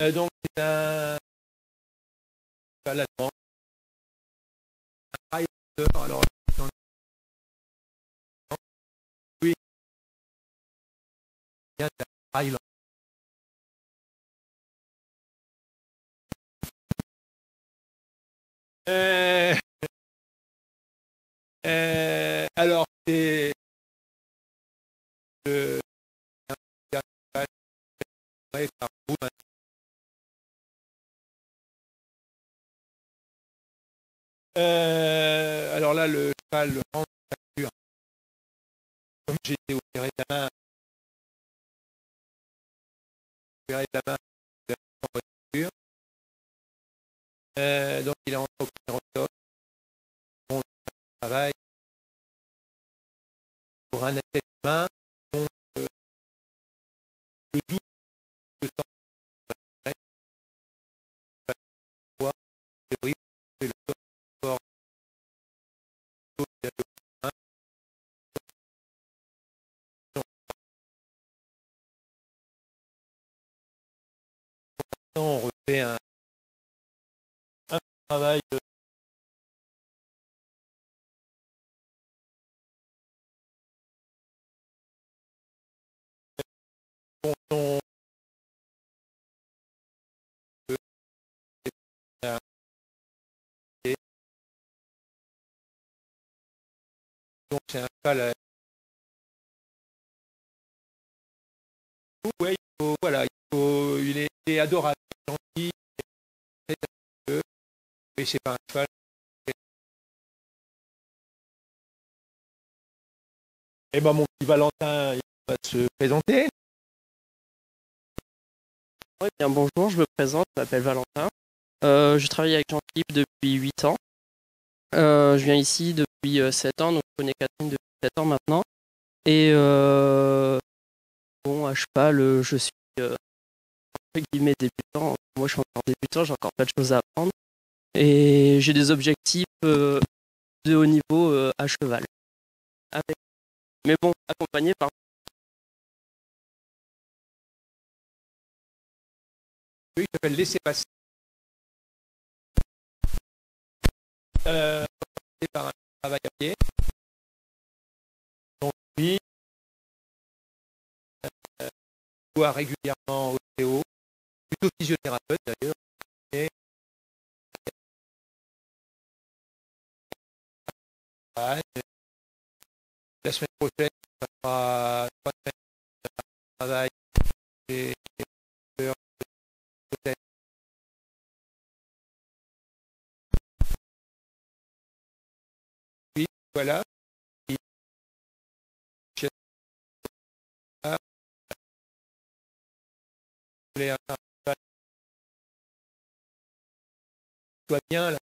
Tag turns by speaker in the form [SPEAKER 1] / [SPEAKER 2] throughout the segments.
[SPEAKER 1] Donc, c'est un cheval allemand, un Highlander. Alors, oui, il y a un Highlander. Euh, alors, c'est le alors là, le cheval rentre la voiture. Comme j'étais opéré de la main, de la voiture. Donc, il est rentré au premier octobre. Bon, travail pour un athlète humain. Donc, le double de temps théorie, c'est le corps on refait un travail dont on donc c'est un cheval ouais, voilà, il est adorable, gentil, mais c'est pas un cheval. Et ben mon petit Valentin, il va se présenter.
[SPEAKER 2] Ouais, bien, bonjour, je me présente, je m'appelle Valentin. Je travaille avec Jean-Philippe depuis 8 ans. Je viens ici depuis 7 ans, donc je connais Catherine depuis 7 ans maintenant. Et bon, à cheval, je suis entre guillemets débutant. Moi, je suis encore débutant, j'ai encore plein de choses à apprendre. Et j'ai des objectifs de haut niveau à cheval. Avec... Mais bon, accompagné par...
[SPEAKER 1] Lui, il s'appelle Laisser passer. Par un travail à pied. Donc lui, voit régulièrement au Théo, plutôt physiothérapeute d'ailleurs. Et la semaine prochaine, ça sera 3 semaines de travail et heures peut-être. Puis voilà. Il soit bien là.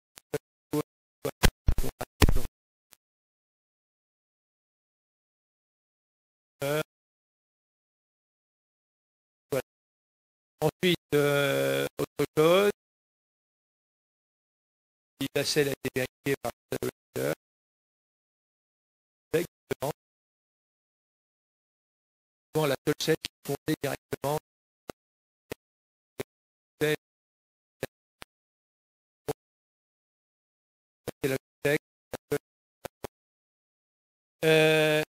[SPEAKER 1] Voilà. Ensuite, autre chose, la selle a été vérifiée par le docteur. La seule selle qui fondait directement, c'est la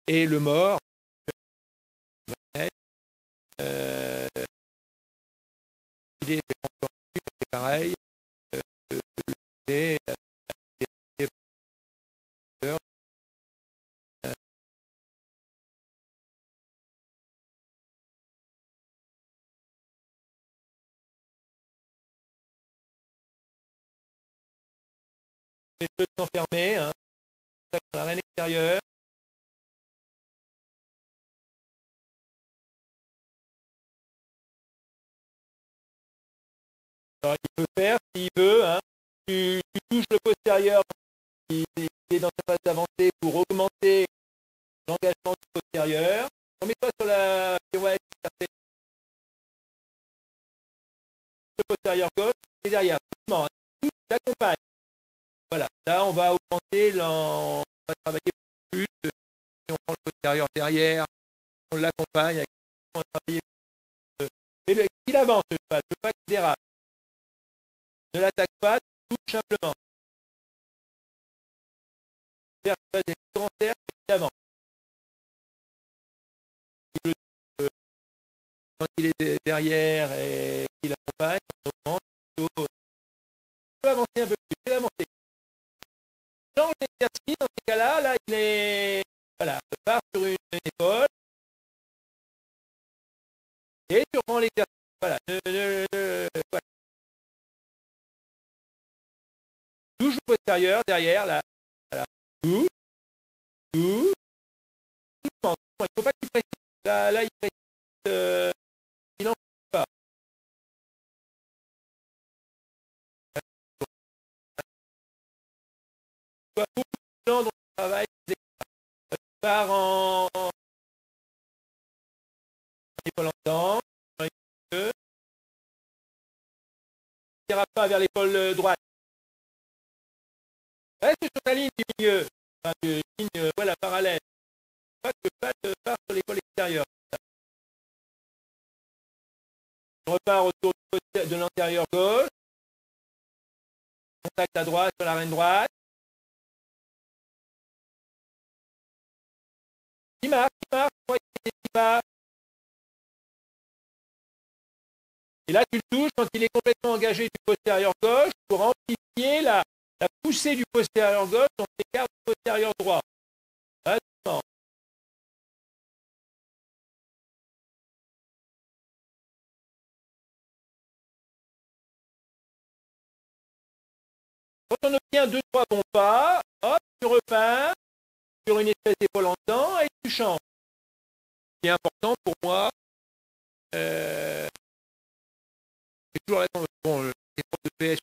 [SPEAKER 1] et le mort, il est encore pareil. Et, les feux sont fermés, hein, à l'extérieur. Alors, il peut faire s'il veut, hein, tu touches le postérieur qui est dans sa phase d'avancée pour augmenter l'engagement du postérieur. Remets-toi sur la pirouette, le postérieur gauche et derrière. Doucement, t'accompagne. Voilà, là on va augmenter, on va travailler plus. Si on prend le postérieur derrière, on l'accompagne, on va travailler Et qu'il avance le cheval, je veux pas qu'il dérape. Ne l'attaque pas, tout simplement. Faire des grands cercles et qu'il avance. Quand il est derrière et qu'il accompagne, on peut avancer un peu plus, il peut avancer. Change d'exercice, dans ces cas-là, là, il est, voilà, part sur une épaule, et tu reprends l'exercice, voilà, voilà. Toujours postérieur, derrière, là, voilà, tout, tout, il ne faut pas qu'il précise, là, il précise, il n'en faut pas. Beaucoup de gens dont on travaille, part en épaule en temps, il n'ira pas vers l'épaule droite. Reste sur la ligne du milieu, enfin, ligne, voilà, parallèle. Pas que pas sur l'épaule extérieure. Je repars autour de l'antérieur gauche. Contact à droite sur la reine droite. Il marche, il marche. Et là, tu le touches quand il est complètement engagé du postérieur gauche pour amplifier la poussée du postérieur gauche dans l'écart du postérieur droit. Attends. Quand on obtient 2-3 bons pas, hop, tu repars sur une espèce d'épaule en temps et tu changes. Ce qui est important pour moi, c'est toujours la bon, les forces de PS,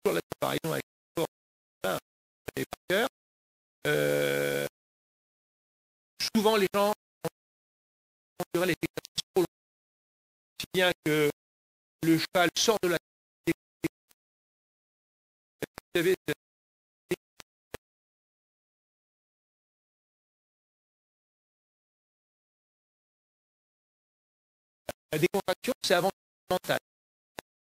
[SPEAKER 1] toujours la comparaison avec les forces et par cœur. Souvent, les gens ont les exercices trop longs, si bien que le cheval sort de la vous savez, la décontraction, c'est avant tout mental.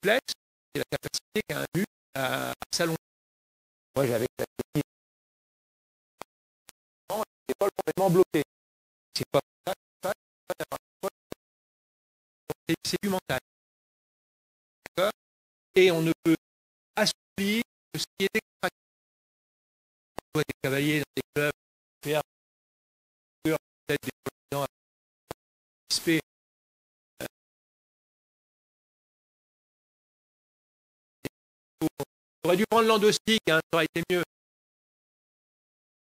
[SPEAKER 1] Complexe, c'est la capacité qu'a un muscle à s'allonger. Moi, j'avais la technique, l'épaule complètement bloquée. C'est pas ça, c'est du mental. D'accord. Et on ne peut assouplir que ce qui est décontracté. On voit des cavaliers dans des clubs faire peut-être des présidents participer. On aurait dû prendre l'endostique, hein, ça aurait été mieux.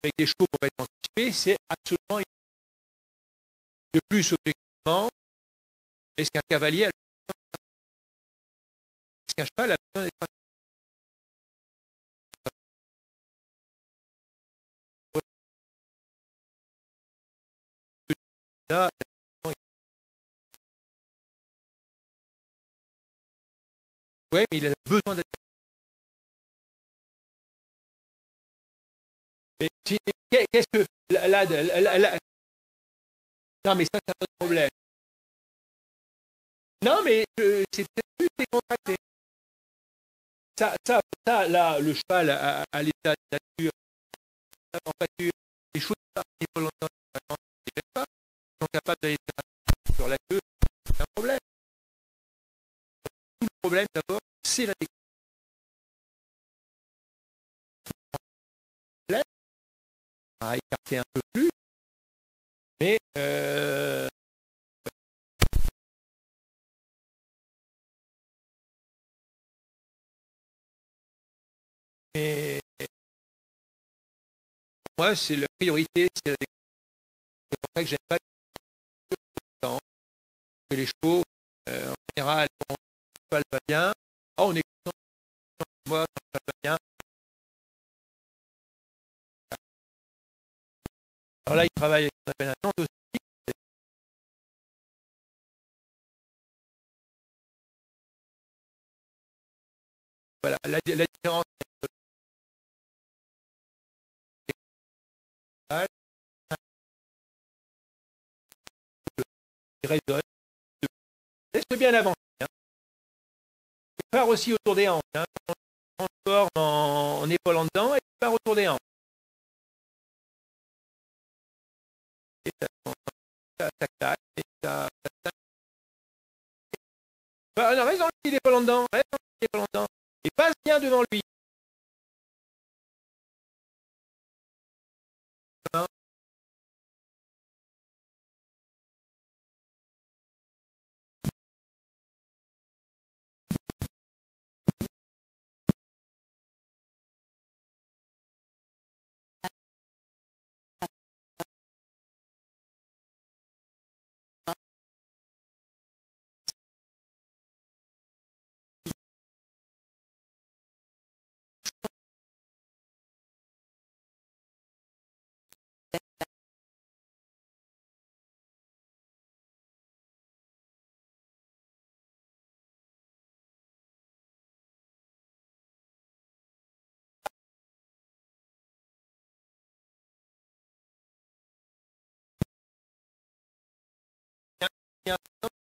[SPEAKER 1] Avec des chevaux complètement anticipés, c'est absolument de plus objectivement. Est-ce qu'un cavalier a est-ce qu'un cheval a besoin d'être là? Oui, mais il a besoin d'être. Qu'est-ce que non, mais ça, c'est un autre problème. Non, mais c'est peut-être plus décontracté. Ça, là, le cheval à l'état de nature, en pâture, les choses qui sont longtemps, ils sont capables d'aller sur la queue, c'est un problème. Tout le problème, d'abord, c'est la technique. À écarter un peu plus, mais moi, c'est la priorité, c'est la technique. C'est pour ça que j'aime pas le temps, que les chevaux, en général, quand le cheval va bien, on est content, moi, quand le cheval va bien. Alors là, il travaille avec ce qu'on appelle un endostique. Voilà, la différence entre il résonne, laisse bien avant. part aussi autour des hanches. Hein. On transforme en épaule en dedans et tu pars autour des hanches. Et tac, tac, et tac, tac. Bah, non, reste dans le pied d'épaule en dedans. Reste dans le pied d'épaule en dedans. Et passe bien devant lui.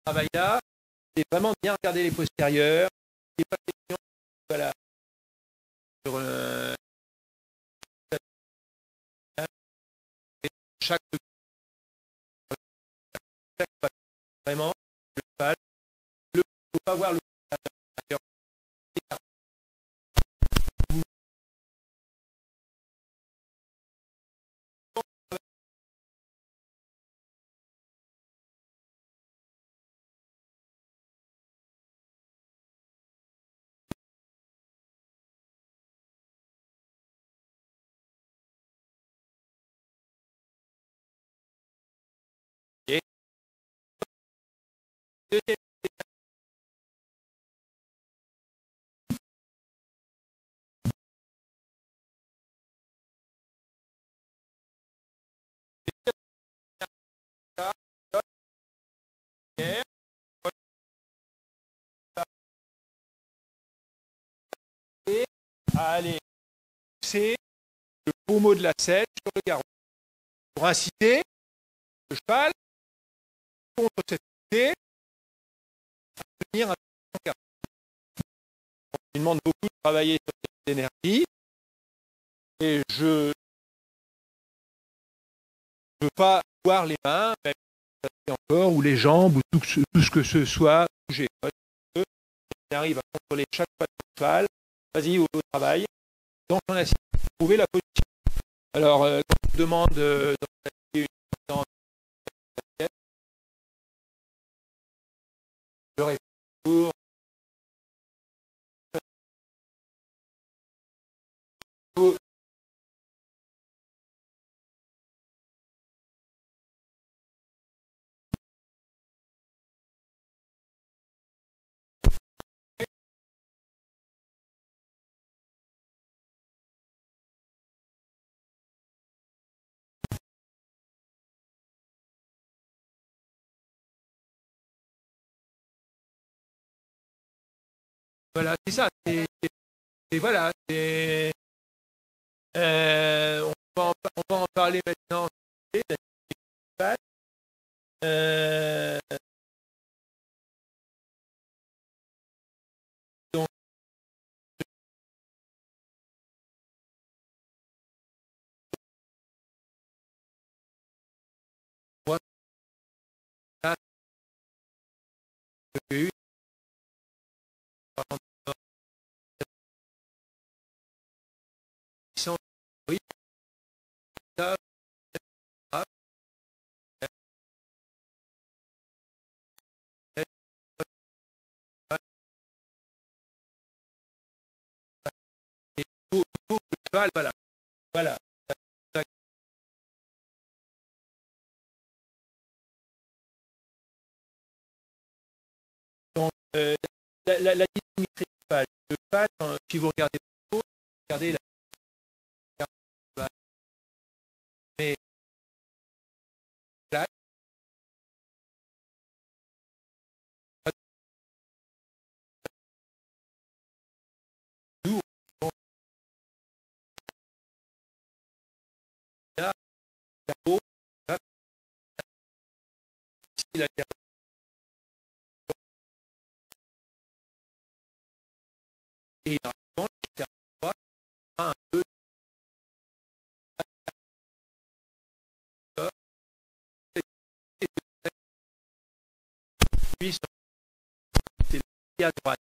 [SPEAKER 1] Travail là, c'est vraiment bien regarder les postérieurs. Il n'est pas question, voilà, sur chaque vraiment le cheval. Il ne faut pas voir le à aller pousser le pommeau de la selle sur le garrot pour inciter le cheval contre cette poussée à venir un peu garrot. Il demande beaucoup de travailler sur cette énergie et je ne veux pas voir les mains, même encore, ou les jambes, ou tout ce que ce soit bouger. Il arrive à contrôler chaque pas de cheval. Vas-y, au travail. Dans son assiette, trouver la position. Alors, quand on demande dans l'assiette, je répète toujours. Voilà, c'est ça. Voilà, on va en parler maintenant. Donc, moi, là, j'ai eu oui, ça, et tout le cheval, voilà. Voilà. Donc, la dynamique principale, le cheval, si vous regardez la mais là, nous, on a la peau, là, ici, la Et dans le droit, un peu puis c'est le pied à droite.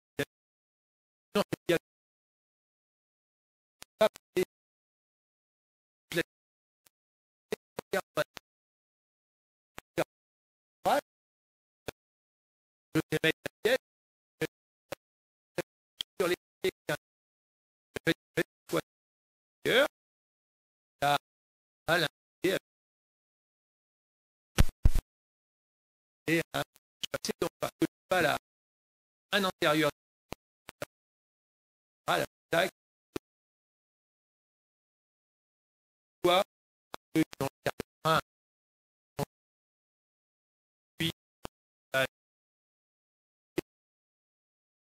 [SPEAKER 1] Non, c'est le pied à droite. Je vais mettre la pièce sur les pieds. Je vais mettre le poids ailleurs. Là, à l'indiquer. Et je passe donc par le pas là. Un antérieur. Voilà, tac. Quoi dans le carré 1. Puis, à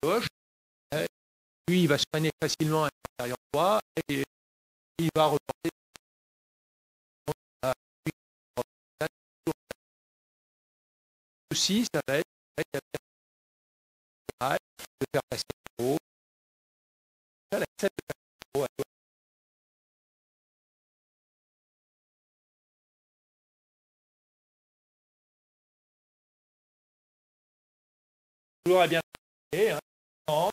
[SPEAKER 1] gauche. Lui, il va se freiner facilement à l'intérieur droit et il va reporter. Aussi, ça va être de faire passer le haut. Ça, la tête de passer le haut à toi. Toujours à bien faire, hein.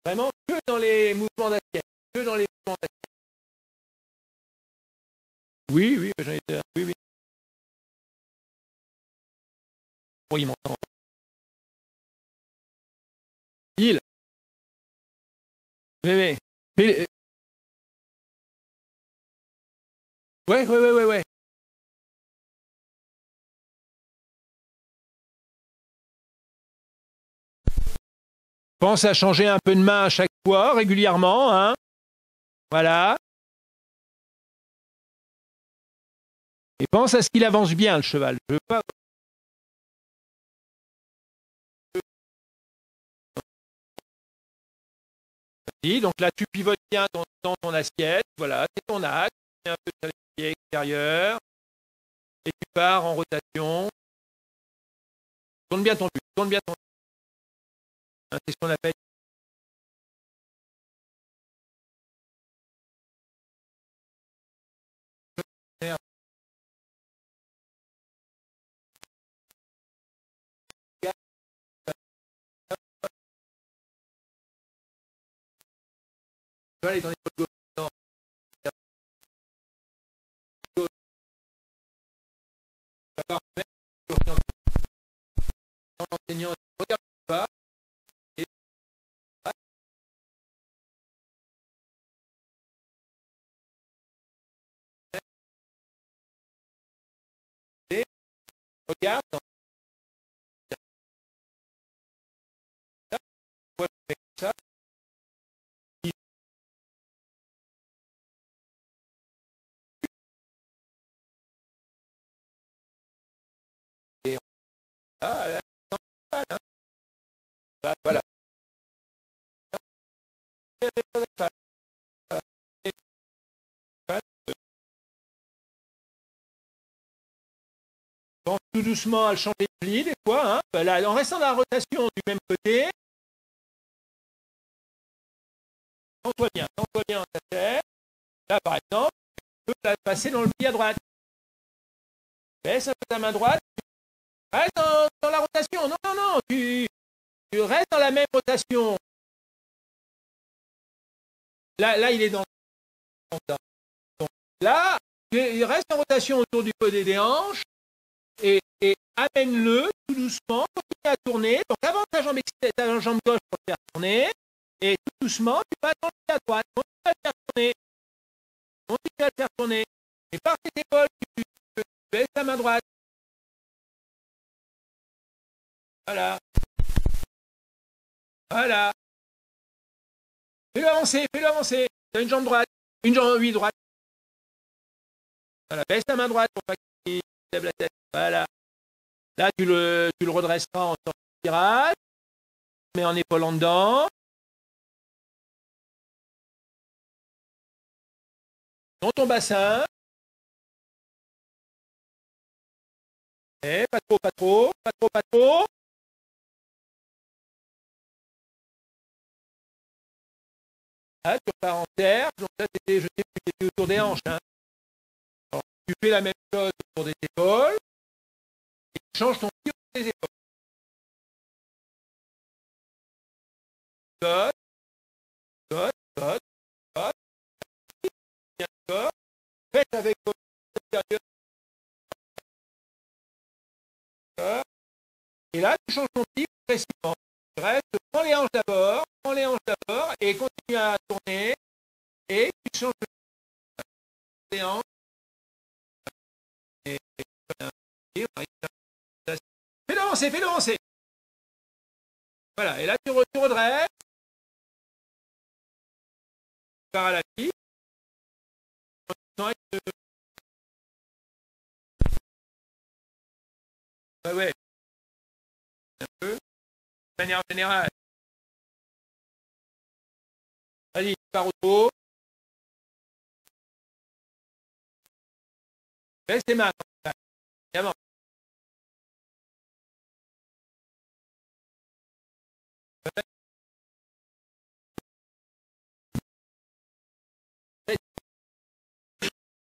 [SPEAKER 1] Vraiment que dans les mouvements d'assiette. Que dans les mouvements d'assiette. Oui, oui, j'en étais. Oui, oui. Oui, il m'entend. Il. Oui, oui. Mais, ouais, ouais, ouais, ouais, ouais. Pense à changer un peu de main à chaque fois, régulièrement, hein. Voilà. Et pense à ce qu'il avance bien, le cheval. Je veux pas. Donc là, tu pivotes bien dans ton assiette. Voilà, c'est ton axe. Tu mets un peu sur les pieds extérieurs. Et tu pars en rotation. Tourne bien ton but. Tourne bien ton but. Hein, c'est ce qu'on appelle. Tu vas aller dans les potes gauche. L'enseignant ne regarde pas. Et regarde. Ça. Et voilà. Voilà. Pense tout doucement à le changer de pli des fois. Hein. Là, en restant dans la rotation du même côté. Sens-toi bien dans ta tête. Là, par exemple, tu peux la passer dans le pli à droite. Baisse un peu ta main droite. Reste dans la rotation. Non, non, non. Tu restes dans la même rotation. Là, il est dans. Donc, là, il reste en rotation autour du côté des hanches et amène-le tout doucement, continue à tourner. Donc, avance ta jambe gauche pour te faire tourner et tout doucement, tu vas dans le pied à droite. Continue à te faire tourner. Continue à te faire tourner. Et par tes épaules, tu baisses ta main droite. Voilà. Voilà. Fais-le avancer, fais-le avancer. Tu as une jambe droite. Une jambe, oui, droite. Voilà. Baisse ta main droite pour pas qu'il lève la tête. Voilà. Là, tu le redresseras en sortie de tirage. Tu mets en épaule en dedans. Dans ton bassin. Et pas trop, pas trop, pas trop, pas trop. Là, tu repars en cercle. Donc ça, c'était, je sais plus, c'était autour des hanches. Hein. Alors, tu fais la même chose autour des épaules. Et tu changes ton pied autour des épaules. Côte, côte, côte, côte. Bien corps. Faites avec votre supérieur. Et là, tu changes ton pied progressivement. Tu restes, prends les hanches d'abord, et continue à tourner. Et tu changes les hanches. Et fais-le avancer, fais-le avancer. Voilà, et là, tu redresses. Tu pars à la piste. Ouais, ouais. Un peu. De manière générale. Vas-y, tu pars au dos. Baisse tes mains. Et avance.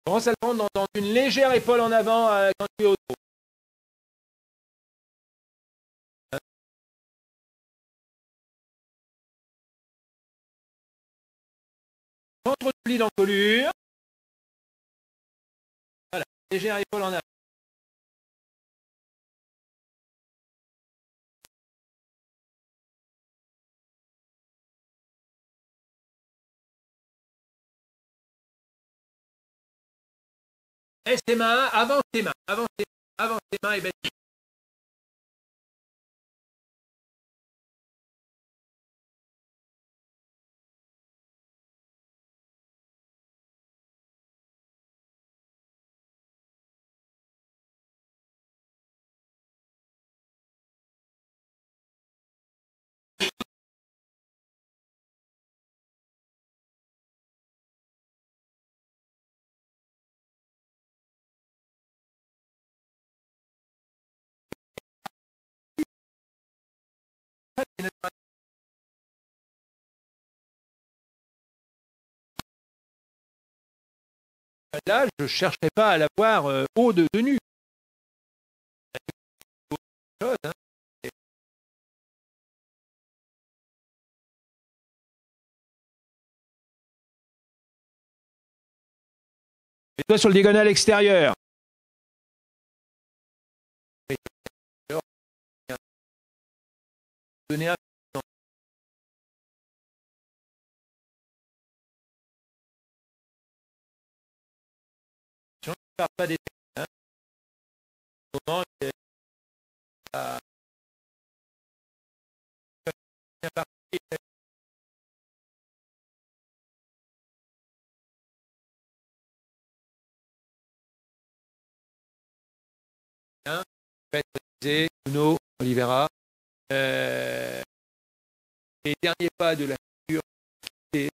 [SPEAKER 1] Commence à le prendre dans une légère épaule en avant quand tu es au dos. Contre le pli d'encolure. Voilà, légère épaule en avant. Laisse tes mains, avance tes mains, avance tes mains et baisse. Là, je ne chercherai pas à l'avoir haut de nu. Hein. Et toi sur le diagonal extérieur. Donner un ne pars pas des hein. Moment, il a Faites Bruno, Oliveira. Les derniers pas de la figure et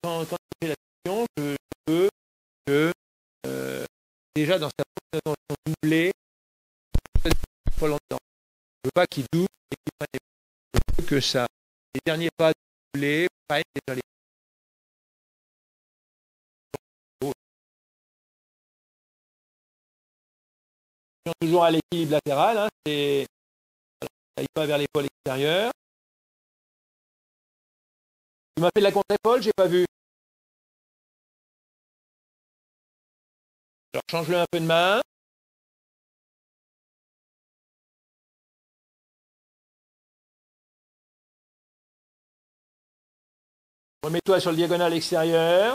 [SPEAKER 1] quand je fais la question, je veux que déjà dans sa présentation doublée, pas longtemps. Je veux pas qu'il double et qu'il prenne les je veux que ça, les derniers pas doublés prennent déjà les toujours à l'équilibre latéral, hein, c'est ça pas vers l'épaule extérieure. Tu m'as fait de la contre-épaule, j'ai pas vu. Alors change-le un peu de main. Remets-toi sur le diagonal extérieur.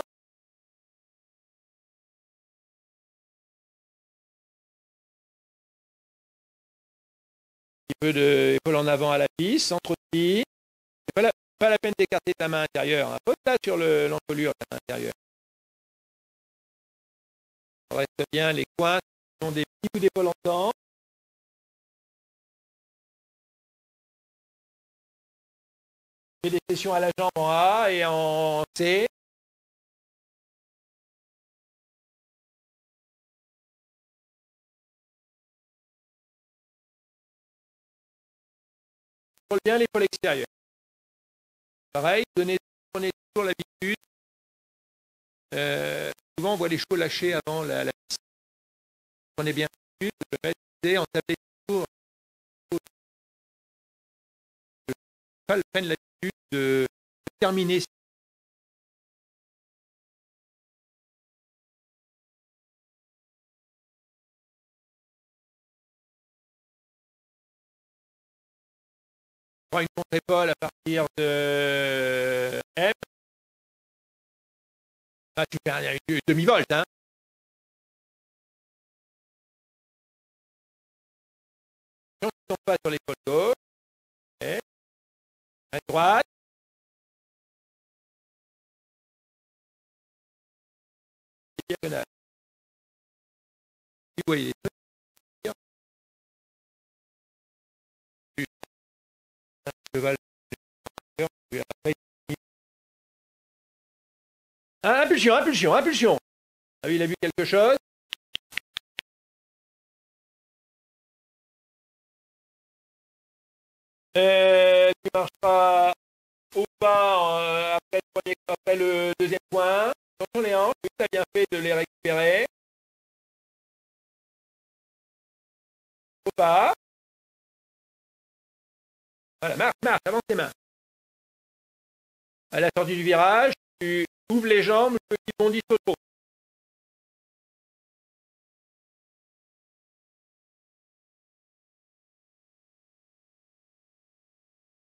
[SPEAKER 1] Un petit peu d'épaule en avant à la piste, centre-pli. Pas la peine d'écarter ta main intérieure. Hein. Pose-la sur l'encolure, ta main intérieure. Reste bien les coins qui ont des petits coups d'épaule ensemble. Fais des sessions à la jambe en A et en C. contrôle bien l'épaule extérieure. Pareil, prenez toujours l'habitude. Souvent, on voit les chevaux lâcher avant la piste. Prenez bien l'habitude de le mettre en tablette toujours. Le cheval prenne l'habitude de terminer. Une contre-épaule à partir de M. Là, tu fais une demi-volte. Hein. Si on ne tombe pas sur l'épaule gauche, okay. À droite. Diagonale. Vous voyez les deux. Cheval. Impulsion, impulsion, impulsion. Ah oui, il a vu quelque chose. Tu marcheras au pas après le deuxième point. Attention les hanches, tu as bien fait de les récupérer. Au pas. Voilà, marche, marche, avance tes mains. À la sortie du virage, tu ouvres les jambes, le petit bondit au trop.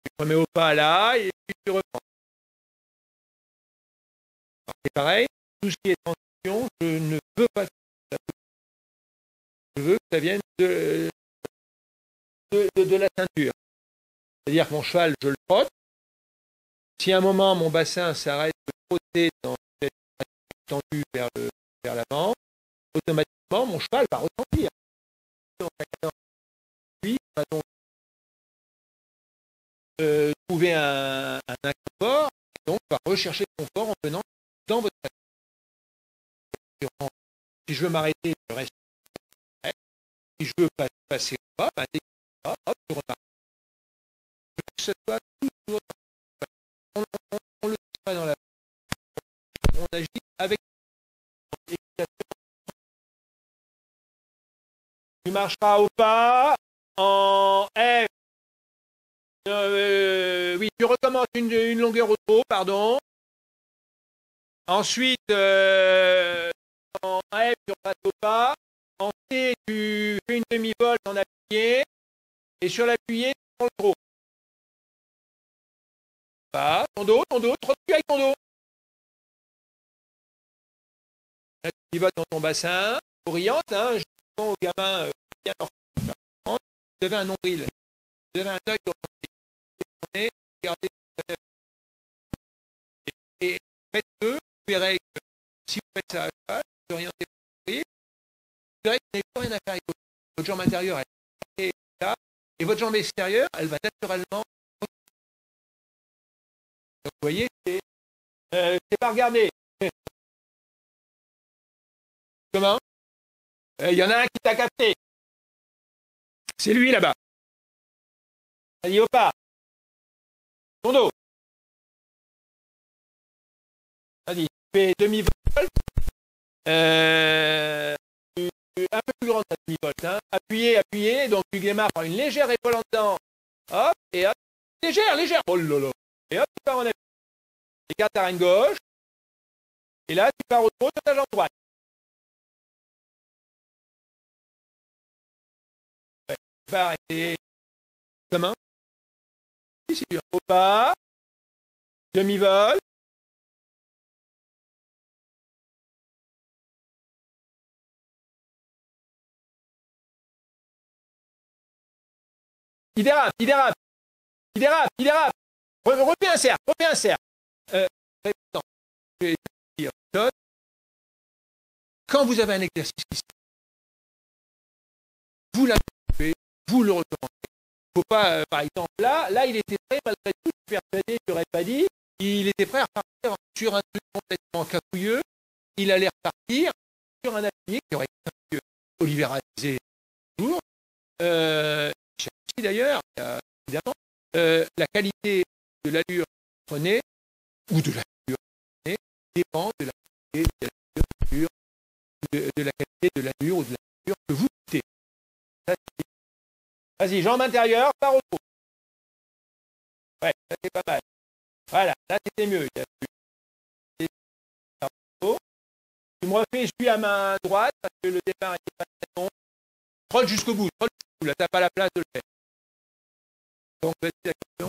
[SPEAKER 1] Tu te remets au pas là et puis tu reprends. C'est pareil, tout ce qui est transition, je ne veux pas que ça. Je veux que ça vienne de la ceinture. C'est-à-dire que mon cheval, je le trotte. Si à un moment mon bassin s'arrête de trotter dans cette tendue vers l'avant, automatiquement mon cheval va ressentir. Puis, va donc trouver un inconfort, et donc va rechercher le confort en venant dans votre bassin. Si je veux m'arrêter, je reste. Si je veux passer au pas, dès que hop, je repars. Que ce soit toujours on le fait pas dans la on agit avec tu marcheras au pas en F. Oui, tu recommences une longueur au trot, pardon. Ensuite, en F, tu repasses au pas. En C, tu fais une demi-volte en appuyé. Et sur l'appuyé, tu prends le trot. Pas, ton dos, trotte-tu avec ton dos. Là, tu vas dans ton bassin, oriente, hein, je dis aux gamins, bien leur vous avez un nombril, vous avez un œil tourné, regardez, et faites-le, vous verrez que si vous faites ça à cheval, vous orientez votre nombril, vous verrez que vous n'avez pas rien à faire avec votre jambe intérieure, elle est là, et votre jambe extérieure, elle va naturellement. Donc, vous voyez, c'est pas regarder. Comment? Il y en a un qui t'a capté. C'est lui là-bas. Allez, au pas. Ton dos. Vas-y, tu fais demi-volte. Un peu plus grande la demi-volte. Hein. Appuyez. Donc tu démarres par une légère épaule en dedans. Hop, et hop. Légère. Oh là là. Et hop, tu pars en appui. Écarte ta reine gauche. Et là, tu pars au trot de ta jambe droite. Tu vas arrêter. Comment? Si, au pas. Demi-volte. Il dérape. Refais un cercle. Quand vous avez un exercice ici, vous l'avez, vous le recommencez. Il ne faut pas, par exemple, là, il était prêt, malgré tout, persuadé, je n'aurais pas dit, il était prêt à repartir sur un truc complètement cafouilleux, il allait repartir sur un appuyé qui aurait été Olivier disait toujours, d'ailleurs, évidemment, la qualité de l'allure que vous prenez, ou de l'allure que vous prenez, dépend de la qualité de l'allure, de la qualité de l'allure ou de l'allure que vous quittez. Vas-y, jambe intérieure, par au dos. Ouais, ça c'est pas mal. Voilà, là c'était mieux. Tu me refais, je suis à main droite parce que le départ n'est pas très bon. Troll jusqu'au bout, là t'as pas la place de le faire. Donc vas-y la question.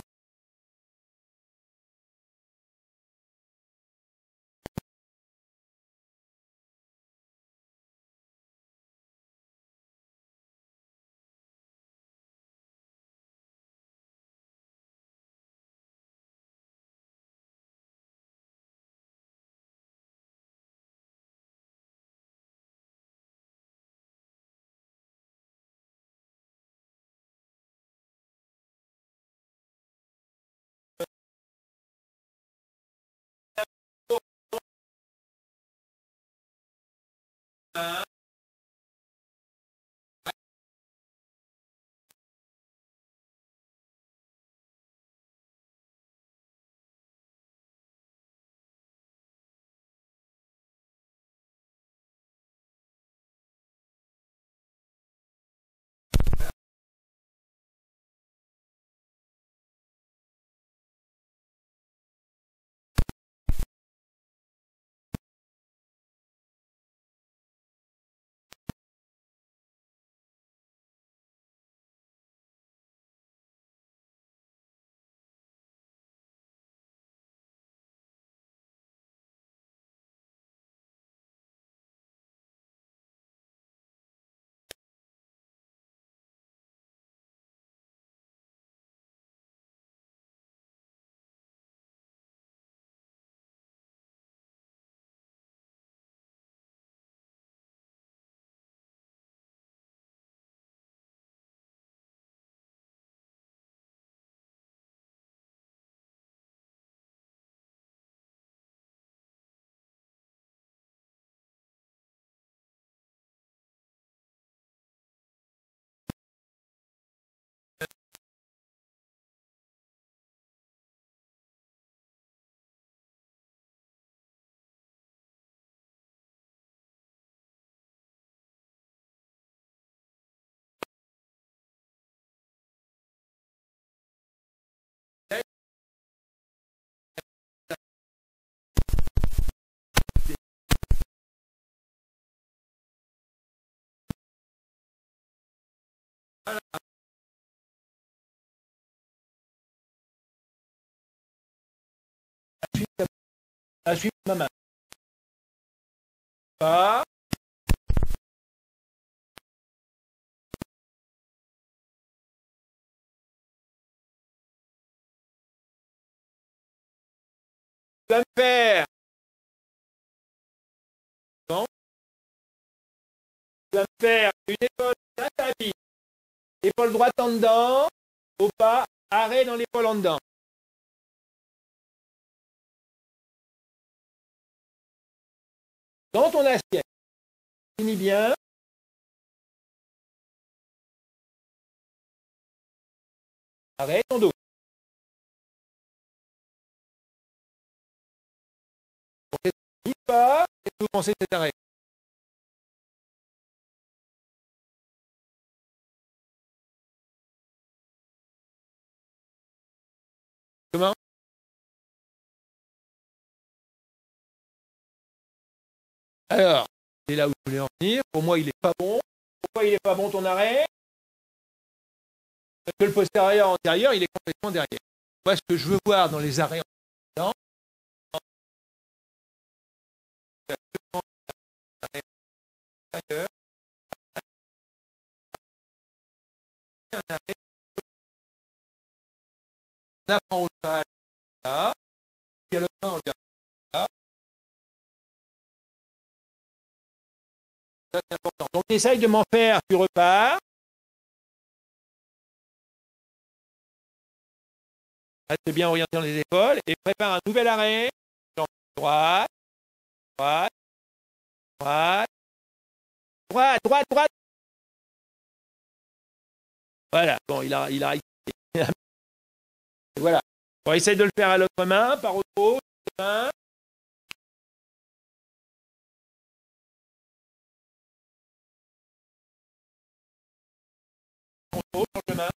[SPEAKER 1] À suivre ma main. Pas. Tu vas me faire. Non. Tu vas me faire une épaule à ta vie. Épaule droite en dedans. Au pas. Arrêt dans l'épaule en dedans. Dans ton assiette. Finis bien. Arrête ton dos. Dis pas. Qu'est-ce que vous pensez de cet arrêt? Comment? Alors, c'est là où je voulais en venir. Pour moi, il n'est pas bon. Pourquoi il n'est pas bon ton arrêt? Parce que le postérieur antérieur, il est complètement derrière. Moi, ce que je veux voir dans les arrêts en on apprend au cheval là, et à la fin on regarde là. Ça c'est important. Donc essaye de m'en faire, tu repars. Reste bien orienté dans les épaules et prépare un nouvel arrêt. Jambe droite, droite, droite, droite, droite, droite. Voilà, bon, il a Voilà. On essaye de le faire à l'autre main, par repos, main. Change de main.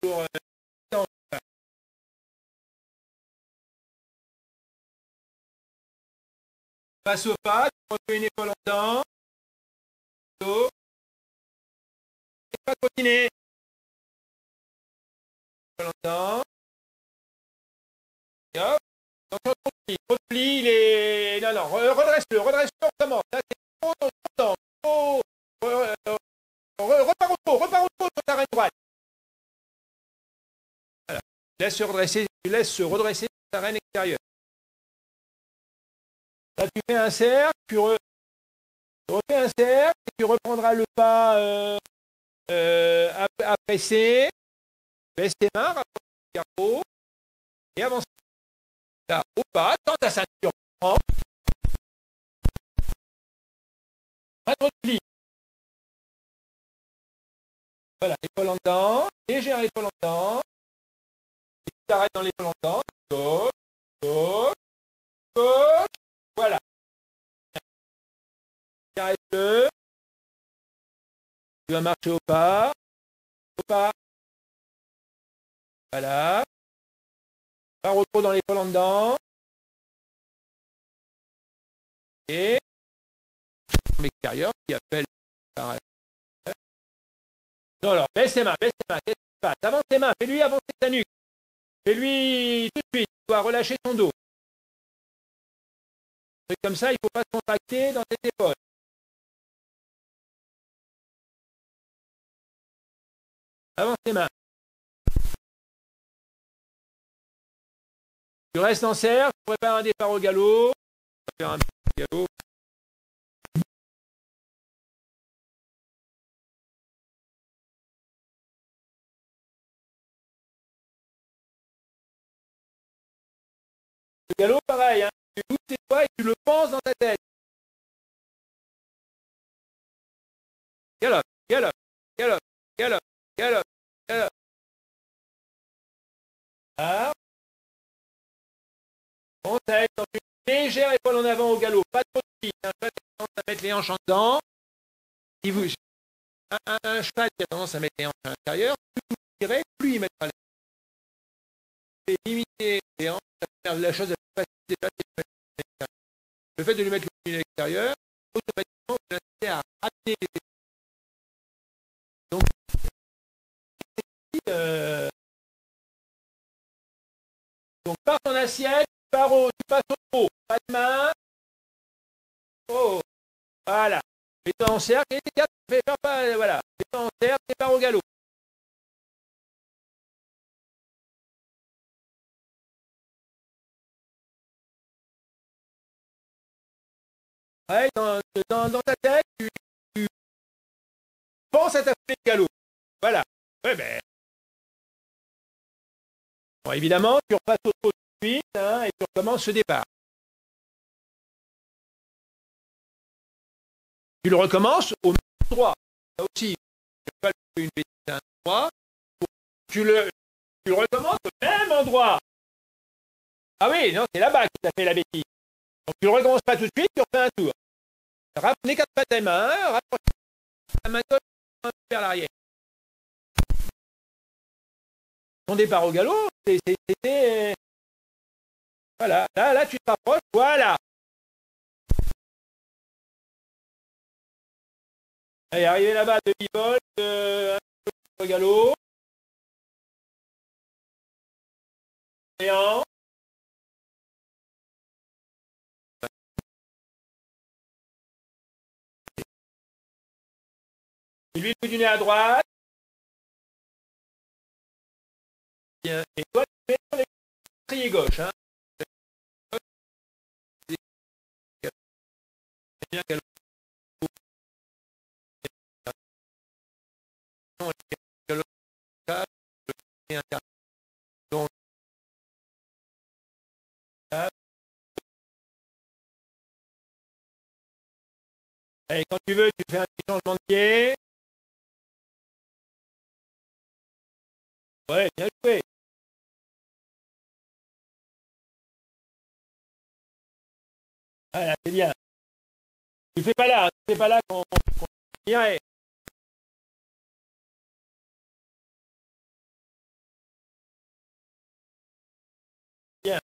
[SPEAKER 1] Pour, passe au pas, tu refais une épaule en dedans. Et pas continuer. Épaule en dedans. Et hop. Attention, replie, il est. Non, non, redresse-le, on recommence. Là, c'est trop temps. Repars au pot sur ta reine droite. Voilà. Tu laisses se redresser sur ta reine extérieure. Là, tu fais un cercle, tu refais un cercle, et tu reprendras le pas à presser. Baisse tes mains, rapproche le carreau, et avance. Là, au pas, tends ta ceinture, prends. Pas trop de pli. Voilà, épaule en dedans, légère épaule en dedans. Et tu t'arrêtes dans l'épaule en dedans. Gauche, gauche, gauche. Voilà. Arrête-le. Tu vas marcher au pas. Au pas. Voilà. Par repos dans l'épaule en dedans. Et l'extérieur qui appelle par. Non, alors, baisse tes mains, qu'est-ce qui se passe? Avance tes mains, fais-lui avancer ta nuque. Fais-lui tout de suite, tu dois relâcher son dos. C'est comme ça, il ne faut pas se contracter dans tes épaules. Avance tes mains. Tu restes en cercle, tu prépares un départ au galop. On va faire un petit galop. Le galop, pareil, hein. Tu bouges tes doigts et tu le penses dans ta tête. Galope, galope, galope, galope, galope, galope. Ah. On s'arrête dans une légère épaule en avant au galop, pas trop de vite, hein. Pas tendance à mettre les hanches en dedans. Si vous, un cheval qui a tendance à mettre les hanches à l'intérieur, plus vous tirez, plus il mettra les hanches. Et limiter les hanches, ça va faire la chose la plus facile déjà, c'est de mettre les hanches à l'extérieur. Le fait de lui mettre le pied à l'extérieur, automatiquement, vous l'incitez à ramener les hanches. Donc, par ton assiette, tu passes au pot, pas de main. Oh, voilà. Mets-toi en cercle, et fais pas, voilà. Mets-toi en cercle, et pars au galop. Ouais, dans ta tête, tu penses à ta flèche de galop. Voilà. Ouais, ben. Bon, évidemment, tu repasses au pot tout de suite, hein, et tu recommences ce départ. Tu le recommences au même endroit. Là aussi, tu pas une bêtise à un endroit. Tu le recommences au même endroit. Ah oui, non, c'est là-bas que tu as fait la bêtise. Donc tu ne recommences pas tout de suite, tu refais un tour. N'écarte pas tes mains, rapproche ta main gauche vers l'arrière. Ton départ au galop, c'était. Voilà, là, tu te rapproches, voilà. Allez, arrivé là-bas, demi-vol, un peu au galop. Et lui, le bout du nez à droite. Bien. Et toi, tu mets sur l'étrier gauche. Hein. Bien galop. Donc, Allez, quand tu veux, tu fais un petit changement de pied. Ouais, bien joué. Voilà, c'est bien. Tu fais pas là, tu fais pas là qu'on irait. Bien.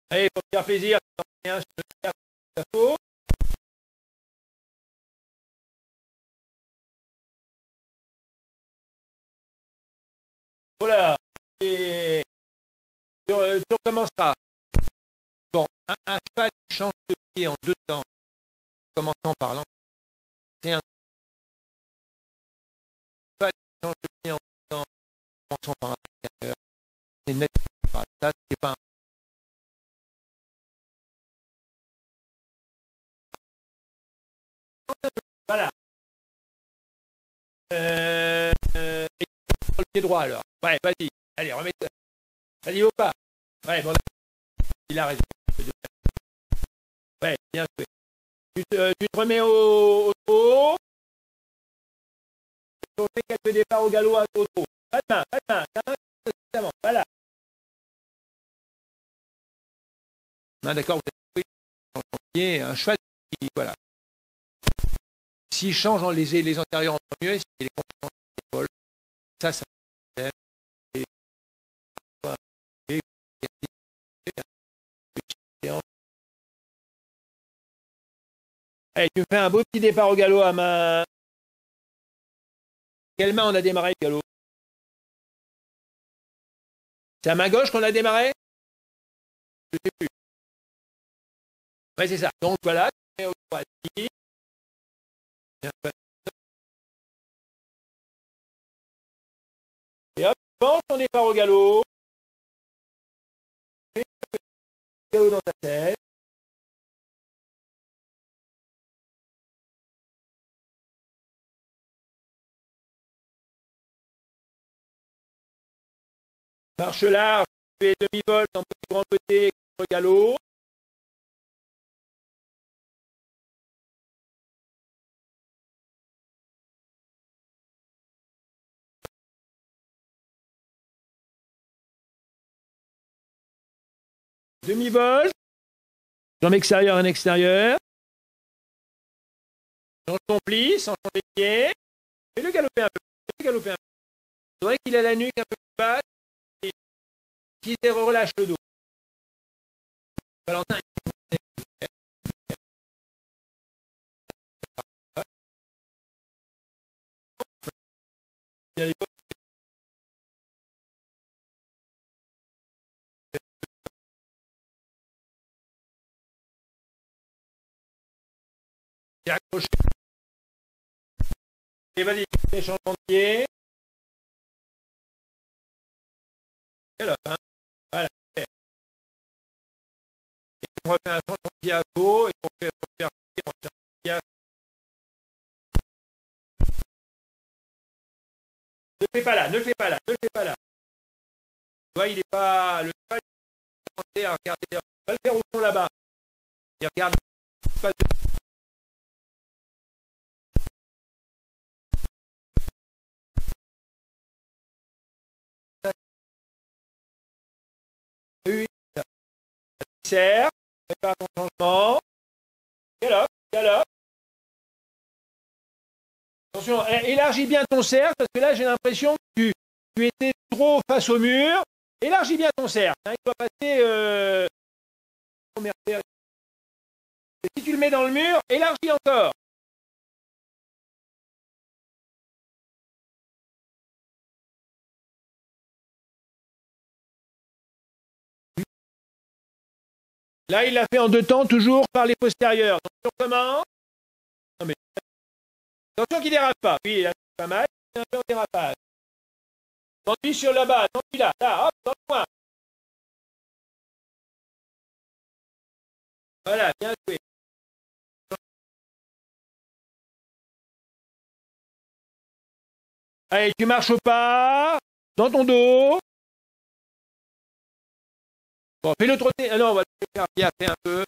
[SPEAKER 1] Allez, pour te faire plaisir, tu t'en fais un sur le cercle de la peau. Voilà. Et tu recommenceras. Bon, un cheval qui change de pied en 2 temps, commençant par l'entrée, c'est un cheval qui change de pied en 2 temps, commençant par l'intérieur, c'est net. Ça, c'est pas un... Voilà. Et sur le pied droit alors. Ouais, vas-y. Allez, remets. Vas-y au pas. Ouais, bon, il a raison. Ouais, bien fait. Tu te remets au trot. On fait quelques départs au galop au trot. Pas de main, pas de main. Voilà. D'accord, vous avez un cheval qui, voilà. S'il change les antérieurs en premier, s'il est confiant dans l'épaule, ça et, allez, tu fais un beau petit départ au galop à main. Quelle main on a démarré le galop? C'est à main gauche qu'on a démarré? Je sais plus. Ouais, c'est ça. Donc voilà, tu mets au droit ici. Et hop, pense ton départ au galop. Fais le galop dans ta tête. Marche large, fais demi-volte en petit grand côté contre le galop. Demi-volte. Jambe extérieure et extérieure. Change ton pli, sans changer de pied. Fais-le galoper un peu. Fais-le galoper un peu. Il faudrait qu'il ait la nuque un peu plus basse et qu'il relâche le dos. Valentin. Et accroché. Et vas-y, fais changement de pied. Et là, hein. Voilà. Et on refait un changement de pied à gauche et on fait un pied à... Ne fais pas là, ne fais pas là, ne fais pas là. Tu vois, il est pas... Le cheval, il est à regarder. On va le faire au fond là-bas. Il regarde pas de... Oui, serre, prépare ton changement. Galope, galope. Attention, élargis bien ton cercle, parce que là, j'ai l'impression que tu étais trop face au mur. Élargis bien ton cercle. Hein, il doit passer... Si tu le mets dans le mur, élargis encore. Là, il l'a fait en 2 temps, toujours par les postérieurs. Donc, on recommence. Non, mais... Attention qu'il ne dérape pas. Oui, il a pas mal. Il est un peu en dérapage. Tends-lui sur le bas. Tends-lui là. Là, hop, dans le coin. Voilà, bien joué. Allez, tu marches au pas. Dans ton dos. Bon, fais-le trotter. Ah non, on va le faire bien, fais un peu.